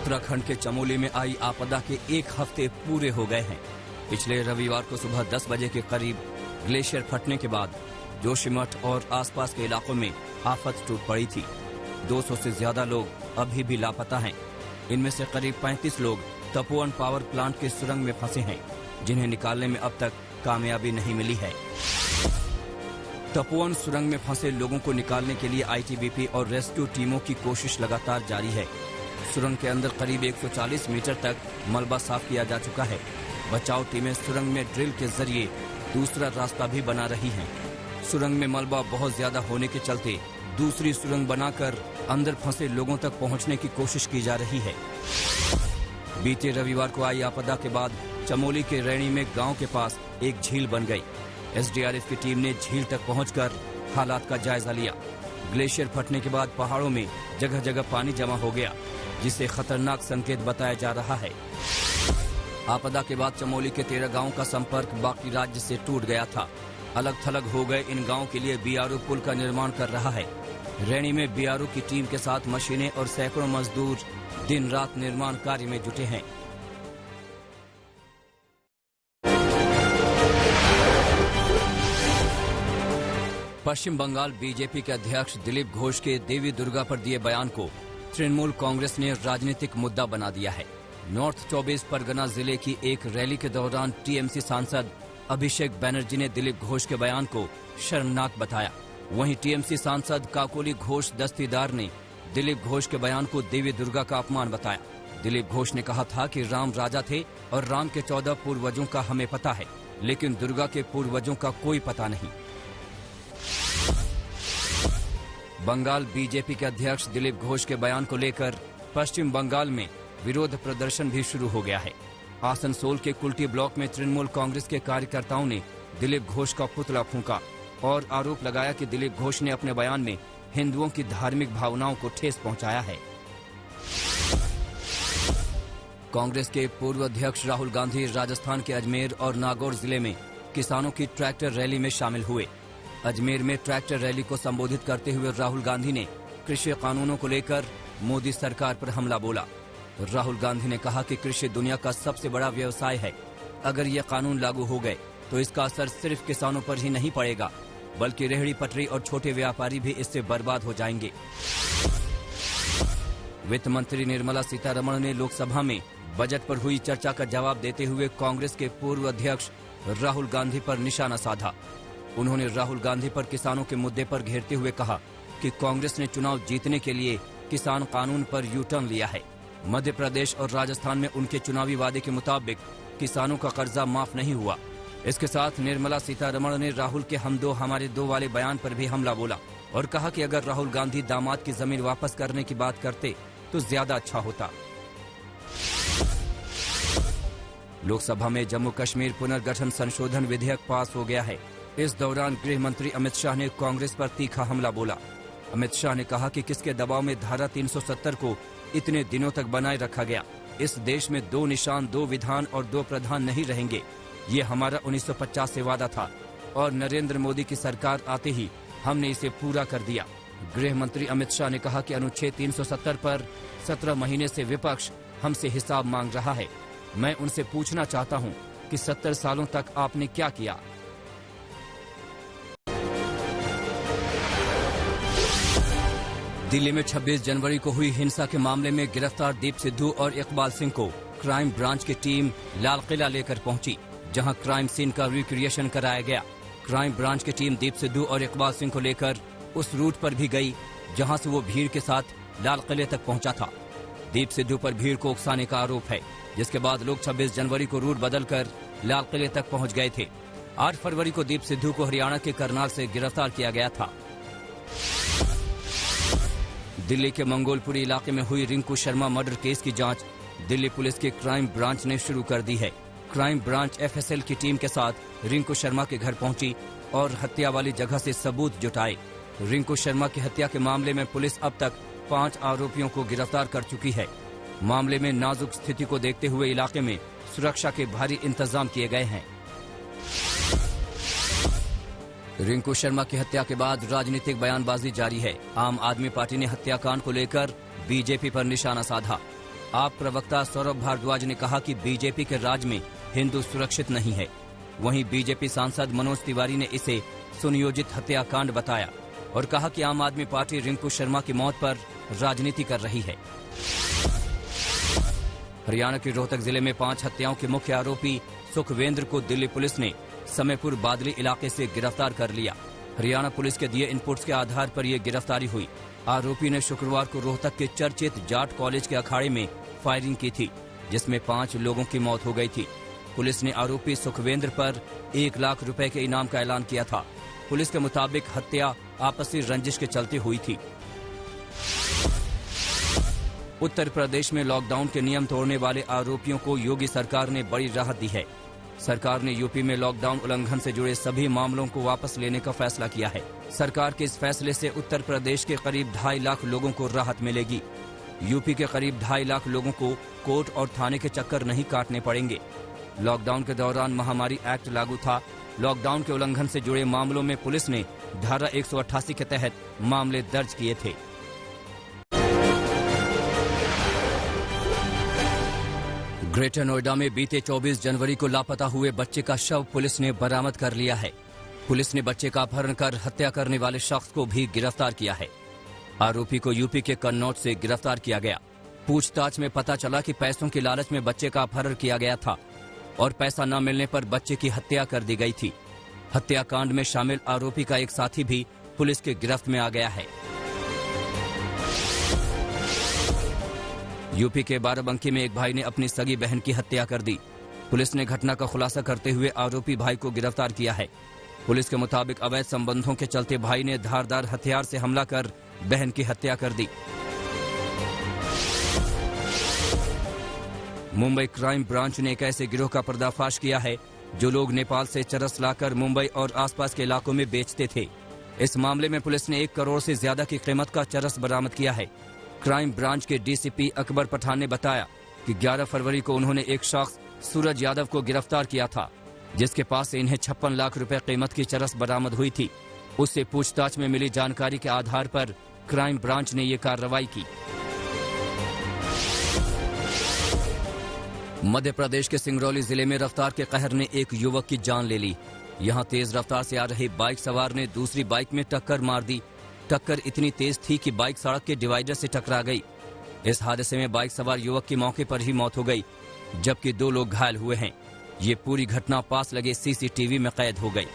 उत्तराखंड के चमोली में आई आपदा के 1 हफ्ते पूरे हो गए हैं। पिछले रविवार को सुबह 10 बजे के करीब ग्लेशियर फटने के बाद जोशीमठ और आसपास के इलाकों में आफत टूट पड़ी थी। 200 से ज्यादा लोग अभी भी लापता हैं। इनमें से करीब 35 लोग तपोवन पावर प्लांट के सुरंग में फंसे हैं, जिन्हें निकालने में अब तक कामयाबी नहीं मिली है। तपोवन सुरंग में फंसे लोगों को निकालने के लिए आईटीबीपी और रेस्क्यू टीमों की कोशिश लगातार जारी है। सुरंग के अंदर करीब 140 मीटर तक मलबा साफ किया जा चुका है। बचाव टीमें सुरंग में ड्रिल के जरिए दूसरा रास्ता भी बना रही हैं। सुरंग में मलबा बहुत ज्यादा होने के चलते दूसरी सुरंग बनाकर अंदर फंसे लोगों तक पहुंचने की कोशिश की जा रही है। बीते रविवार को आई आपदा के बाद चमोली के रैणी में गांव के पास एक झील बन गई। एसडीआरएफ की टीम ने झील तक पहुंचकर हालात का जायजा लिया। ग्लेशियर फटने के बाद पहाड़ों में जगह जगह पानी जमा हो गया, जिसे खतरनाक संकेत बताया जा रहा है। आपदा के बाद चमोली के 13 गांवों का संपर्क बाकी राज्य से टूट गया था। अलग थलग हो गए इन गांवों के लिए बीआरओ पुल का निर्माण कर रहा है। रैणी में बीआरओ की टीम के साथ मशीनें और सैकड़ों मजदूर दिन रात निर्माण कार्य में जुटे हैं। पश्चिम बंगाल बीजेपी के अध्यक्ष दिलीप घोष के देवी दुर्गा पर दिए बयान को तृणमूल कांग्रेस ने राजनीतिक मुद्दा बना दिया है। नॉर्थ 24 परगना जिले की एक रैली के दौरान टीएमसी सांसद अभिषेक बनर्जी ने दिलीप घोष के बयान को शर्मनाक बताया। वहीं टीएमसी सांसद काकोली घोष दस्तीदार ने दिलीप घोष के बयान को देवी दुर्गा का अपमान बताया। दिलीप घोष ने कहा था कि राम राजा थे और राम के 14 पूर्वजों का हमें पता है, लेकिन दुर्गा के पूर्वजों का कोई पता नहीं। बंगाल बीजेपी के अध्यक्ष दिलीप घोष के बयान को लेकर पश्चिम बंगाल में विरोध प्रदर्शन भी शुरू हो गया है। आसनसोल के कुल्टी ब्लॉक में तृणमूल कांग्रेस के कार्यकर्ताओं ने दिलीप घोष का पुतला फूंका और आरोप लगाया कि दिलीप घोष ने अपने बयान में हिंदुओं की धार्मिक भावनाओं को ठेस पहुंचाया है। कांग्रेस के पूर्व अध्यक्ष राहुल गांधी राजस्थान के अजमेर और नागौर जिले में किसानों की ट्रैक्टर रैली में शामिल हुए। अजमेर में ट्रैक्टर रैली को संबोधित करते हुए राहुल गांधी ने कृषि कानूनों को लेकर मोदी सरकार पर हमला बोला। राहुल गांधी ने कहा कि कृषि दुनिया का सबसे बड़ा व्यवसाय है। अगर ये कानून लागू हो गए तो इसका असर सिर्फ किसानों पर ही नहीं पड़ेगा, बल्कि रेहड़ी पटरी और छोटे व्यापारी भी इससे बर्बाद हो जाएंगे। वित्त मंत्री निर्मला सीतारमण ने लोकसभा में बजट पर हुई चर्चा का जवाब देते हुए कांग्रेस के पूर्व अध्यक्ष राहुल गांधी पर निशाना साधा। उन्होंने राहुल गांधी पर किसानों के मुद्दे पर घेरते हुए कहा कि कांग्रेस ने चुनाव जीतने के लिए किसान कानून पर यू टर्न लिया है। मध्य प्रदेश और राजस्थान में उनके चुनावी वादे के मुताबिक किसानों का कर्जा माफ नहीं हुआ। इसके साथ निर्मला सीतारमण ने राहुल के हम दो हमारे दो वाले बयान पर भी हमला बोला और कहा कि अगर राहुल गांधी दामाद की जमीन वापस करने की बात करते तो ज्यादा अच्छा होता। लोकसभा में जम्मू कश्मीर पुनर्गठन संशोधन विधेयक पास हो गया है। इस दौरान गृह मंत्री अमित शाह ने कांग्रेस पर तीखा हमला बोला। अमित शाह ने कहा कि किसके दबाव में धारा 370 को इतने दिनों तक बनाए रखा गया। इस देश में 2 निशान, 2 विधान और 2 प्रधान नहीं रहेंगे। ये हमारा 1950 से वादा था और नरेंद्र मोदी की सरकार आते ही हमने इसे पूरा कर दिया। गृह मंत्री अमित शाह ने कहा कि अनुच्छेद 370 पर 17 महीने से विपक्ष हमसे हिसाब मांग रहा है। मैं उनसे पूछना चाहता हूं कि 70 सालों तक आपने क्या किया। दिल्ली में 26 जनवरी को हुई हिंसा के मामले में गिरफ्तार दीप सिद्धू और इकबाल सिंह को क्राइम ब्रांच की टीम लाल किला लेकर पहुंची, जहां क्राइम सीन का रिक्रिएशन कराया गया। क्राइम ब्रांच की टीम दीप सिद्धू और इकबाल सिंह को लेकर उस रूट पर भी गई जहां से वो भीड़ के साथ लाल किले तक पहुंचा था। दीप सिद्धू पर भीड़ को उकसाने का आरोप है, जिसके बाद लोग 26 जनवरी को रूट बदलकर लाल किले तक पहुंच गए थे। 8 फरवरी को दीप सिद्धू को हरियाणा के करनाल से गिरफ्तार किया गया था। दिल्ली के मंगोलपुरी इलाके में हुई रिंकू शर्मा मर्डर केस की जांच दिल्ली पुलिस की क्राइम ब्रांच ने शुरू कर दी है। क्राइम ब्रांच एफएसएल की टीम के साथ रिंकू शर्मा के घर पहुंची और हत्या वाली जगह से सबूत जुटाए। रिंकू शर्मा की हत्या के मामले में पुलिस अब तक 5 आरोपियों को गिरफ्तार कर चुकी है। मामले में नाजुक स्थिति को देखते हुए इलाके में सुरक्षा के भारी इंतजाम किए गए हैं। रिंकू शर्मा की हत्या के बाद राजनीतिक बयानबाजी जारी है। आम आदमी पार्टी ने हत्याकांड को लेकर बीजेपी पर निशाना साधा। आप प्रवक्ता सौरभ भारद्वाज ने कहा कि बीजेपी के राज में हिंदू सुरक्षित नहीं है। वहीं बीजेपी सांसद मनोज तिवारी ने इसे सुनियोजित हत्याकांड बताया और कहा कि आम आदमी पार्टी रिंकू शर्मा की मौत पर राजनीति कर रही है। हरियाणा के रोहतक जिले में 5 हत्याओं के मुख्य आरोपी सुखवेंद्र को दिल्ली पुलिस ने समयपुर बादली इलाके से गिरफ्तार कर लिया। हरियाणा पुलिस के दिए इनपुट्स के आधार पर यह गिरफ्तारी हुई। आरोपी ने शुक्रवार को रोहतक के चर्चित जाट कॉलेज के अखाड़े में फायरिंग की थी, जिसमें 5 लोगों की मौत हो गई थी। पुलिस ने आरोपी सुखवेंद्र पर 1 लाख रुपए के इनाम का ऐलान किया था। पुलिस के मुताबिक हत्या आपसी रंजिश के चलते हुई थी। उत्तर प्रदेश में लॉकडाउन के नियम तोड़ने वाले आरोपियों को योगी सरकार ने बड़ी राहत दी है। सरकार ने यूपी में लॉकडाउन उल्लंघन से जुड़े सभी मामलों को वापस लेने का फैसला किया है। सरकार के इस फैसले से उत्तर प्रदेश के करीब 2.5 लाख लोगों को राहत मिलेगी। यूपी के करीब 2.5 लाख लोगों को कोर्ट और थाने के चक्कर नहीं काटने पड़ेंगे। लॉकडाउन के दौरान महामारी एक्ट लागू था। लॉकडाउन के उल्लंघन से जुड़े मामलों में पुलिस ने धारा 188 के तहत मामले दर्ज किए थे। ग्रेटर नोएडा में बीते 24 जनवरी को लापता हुए बच्चे का शव पुलिस ने बरामद कर लिया है। पुलिस ने बच्चे का अपहरण कर हत्या करने वाले शख्स को भी गिरफ्तार किया है। आरोपी को यूपी के कन्नौज से गिरफ्तार किया गया। पूछताछ में पता चला कि पैसों की लालच में बच्चे का अपहरण किया गया था और पैसा न मिलने पर बच्चे की हत्या कर दी गई थी। हत्याकांड में शामिल आरोपी का एक साथी भी पुलिस के गिरफ्त में आ गया है। यूपी के बाराबंकी में एक भाई ने अपनी सगी बहन की हत्या कर दी। पुलिस ने घटना का खुलासा करते हुए आरोपी भाई को गिरफ्तार किया है। पुलिस के मुताबिक अवैध संबंधों के चलते भाई ने धारदार हथियार से हमला कर बहन की हत्या कर दी। मुंबई क्राइम ब्रांच ने एक ऐसे गिरोह का पर्दाफाश किया है जो लोग नेपाल से चरस लाकर मुंबई और आसपास के इलाकों में बेचते थे। इस मामले में पुलिस ने 1 करोड़ से ज्यादा की कीमत का चरस बरामद किया है। क्राइम ब्रांच के डीसीपी अकबर पठान ने बताया कि 11 फरवरी को उन्होंने एक शख्स सूरज यादव को गिरफ्तार किया था, जिसके पास से इन्हें 56 लाख रुपए कीमत की चरस बरामद हुई थी। उससे पूछताछ में मिली जानकारी के आधार पर क्राइम ब्रांच ने ये कार्रवाई की। मध्य प्रदेश के सिंगरौली जिले में रफ्तार के कहर ने एक युवक की जान ले ली। यहां तेज रफ्तार से आ रही बाइक सवार ने दूसरी बाइक में टक्कर मार दी। टक्कर इतनी तेज थी कि बाइक सड़क के डिवाइडर से टकरा गई। इस हादसे में बाइक सवार युवक की मौके पर ही मौत हो गई, जबकि 2 लोग घायल हुए हैं। ये पूरी घटना पास लगे सीसीटीवी में कैद हो गई।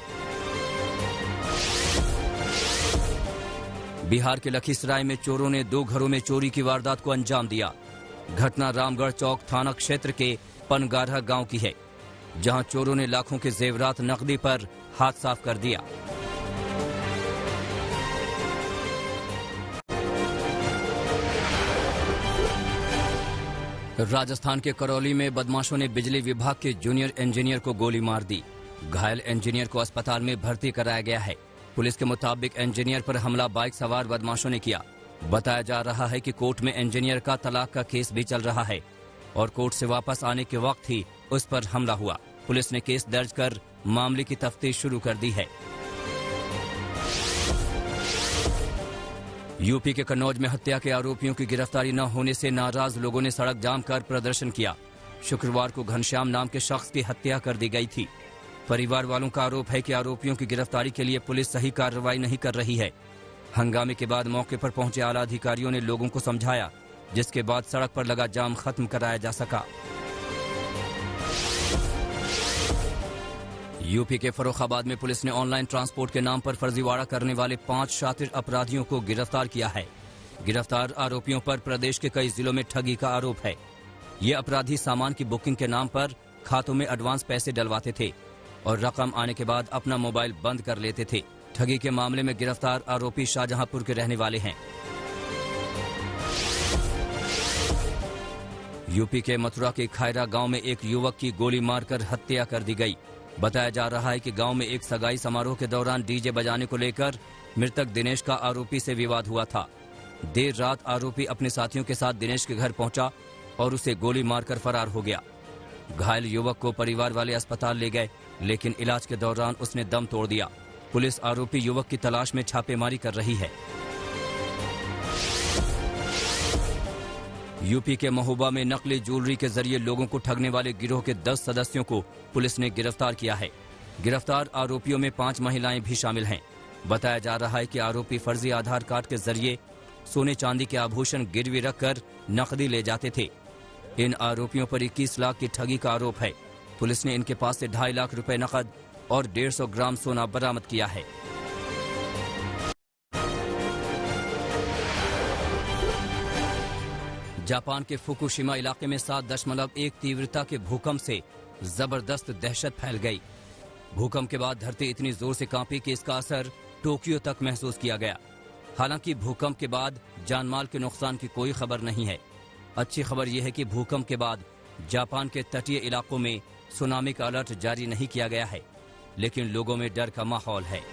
बिहार के लखीसराय में चोरों ने 2 घरों में चोरी की वारदात को अंजाम दिया। घटना रामगढ़ चौक थाना क्षेत्र के पनगारहा गांव की है, जहां चोरों ने लाखों के जेवरात नकदी पर हाथ साफ कर दिया। राजस्थान के करौली में बदमाशों ने बिजली विभाग के जूनियर इंजीनियर को गोली मार दी। घायल इंजीनियर को अस्पताल में भर्ती कराया गया है। पुलिस के मुताबिक इंजीनियर पर हमला बाइक सवार बदमाशों ने किया। बताया जा रहा है कि कोर्ट में इंजीनियर का तलाक का केस भी चल रहा है और कोर्ट से वापस आने के वक्त ही उस पर हमला हुआ। पुलिस ने केस दर्ज कर मामले की तफ्तीश शुरू कर दी है। यूपी के कन्नौज में हत्या के आरोपियों की गिरफ्तारी न होने से नाराज लोगों ने सड़क जाम कर प्रदर्शन किया। शुक्रवार को घनश्याम नाम के शख्स की हत्या कर दी गई थी। परिवार वालों का आरोप है कि आरोपियों की गिरफ्तारी के लिए पुलिस सही कार्रवाई नहीं कर रही है। हंगामे के बाद मौके पर पहुंचे आला अधिकारियों ने लोगों को समझाया, जिसके बाद सड़क पर लगा जाम खत्म कराया जा सका। यूपी के फर्रुखाबाद में पुलिस ने ऑनलाइन ट्रांसपोर्ट के नाम पर फर्जीवाड़ा करने वाले 5 शातिर अपराधियों को गिरफ्तार किया है। गिरफ्तार आरोपियों पर प्रदेश के कई जिलों में ठगी का आरोप है। ये अपराधी सामान की बुकिंग के नाम पर खातों में एडवांस पैसे डलवाते थे और रकम आने के बाद अपना मोबाइल बंद कर लेते थे। ठगी के मामले में गिरफ्तार आरोपी शाहजहांपुर के रहने वाले हैं। यूपी के मथुरा के खायरा गांव में एक युवक की गोली मारकर हत्या कर दी गई। बताया जा रहा है कि गांव में एक सगाई समारोह के दौरान डीजे बजाने को लेकर मृतक दिनेश का आरोपी से विवाद हुआ था। देर रात आरोपी अपने साथियों के साथ दिनेश के घर पहुंचा और उसे गोली मारकर फरार हो गया। घायल युवक को परिवार वाले अस्पताल ले गए, लेकिन इलाज के दौरान उसने दम तोड़ दिया। पुलिस आरोपी युवक की तलाश में छापेमारी कर रही है। यूपी के महोबा में नकली ज्वेलरी के जरिए लोगों को ठगने वाले गिरोह के 10 सदस्यों को पुलिस ने गिरफ्तार किया है। गिरफ्तार आरोपियों में 5 महिलाएं भी शामिल हैं। बताया जा रहा है कि आरोपी फर्जी आधार कार्ड के जरिए सोने चांदी के आभूषण गिरवी रखकर नकदी ले जाते थे। इन आरोपियों पर 21 लाख की ठगी का आरोप है। पुलिस ने इनके पास से 2.5 लाख रुपए नकद और 150 ग्राम सोना बरामद किया है। जापान के फुकुशिमा इलाके में 7.1 तीव्रता के भूकंप से जबरदस्त दहशत फैल गई। भूकंप के बाद धरती इतनी जोर से कांपी कि इसका असर टोक्यो तक महसूस किया गया। हालांकि भूकंप के बाद जानमाल के नुकसान की कोई खबर नहीं है। अच्छी खबर यह है कि भूकंप के बाद जापान के तटीय इलाकों में सुनामी का अलर्ट जारी नहीं किया गया है, लेकिन लोगों में डर का माहौल है।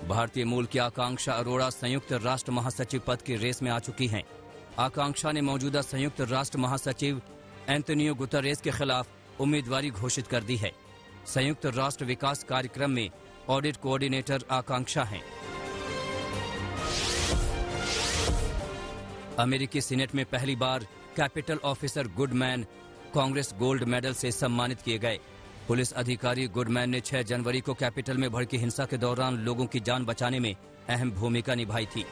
भारतीय मूल की आकांक्षा अरोड़ा संयुक्त राष्ट्र महासचिव पद की रेस में आ चुकी हैं। आकांक्षा ने मौजूदा संयुक्त राष्ट्र महासचिव एंटोनियो गुतरेस के खिलाफ उम्मीदवारी घोषित कर दी है। संयुक्त राष्ट्र विकास कार्यक्रम में ऑडिट कोऑर्डिनेटर आकांक्षा हैं। अमेरिकी सीनेट में पहली बार Capitol officer Goodman Congress gold medal से सम्मानित किए गए। पुलिस अधिकारी गुडमैन ने 6 जनवरी को कैपिटल में भड़की हिंसा के दौरान लोगों की जान बचाने में अहम भूमिका निभाई थी।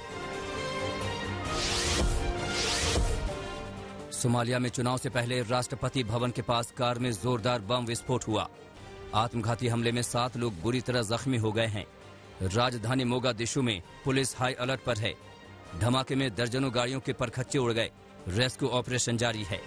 सोमालिया में चुनाव से पहले राष्ट्रपति भवन के पास कार में जोरदार बम विस्फोट हुआ। आत्मघाती हमले में 7 लोग बुरी तरह जख्मी हो गए हैं। राजधानी मोगादिशु में पुलिस हाई अलर्ट पर है। धमाके में दर्जनों गाड़ियों के परखच्चे उड़ गए। रेस्क्यू ऑपरेशन जारी है।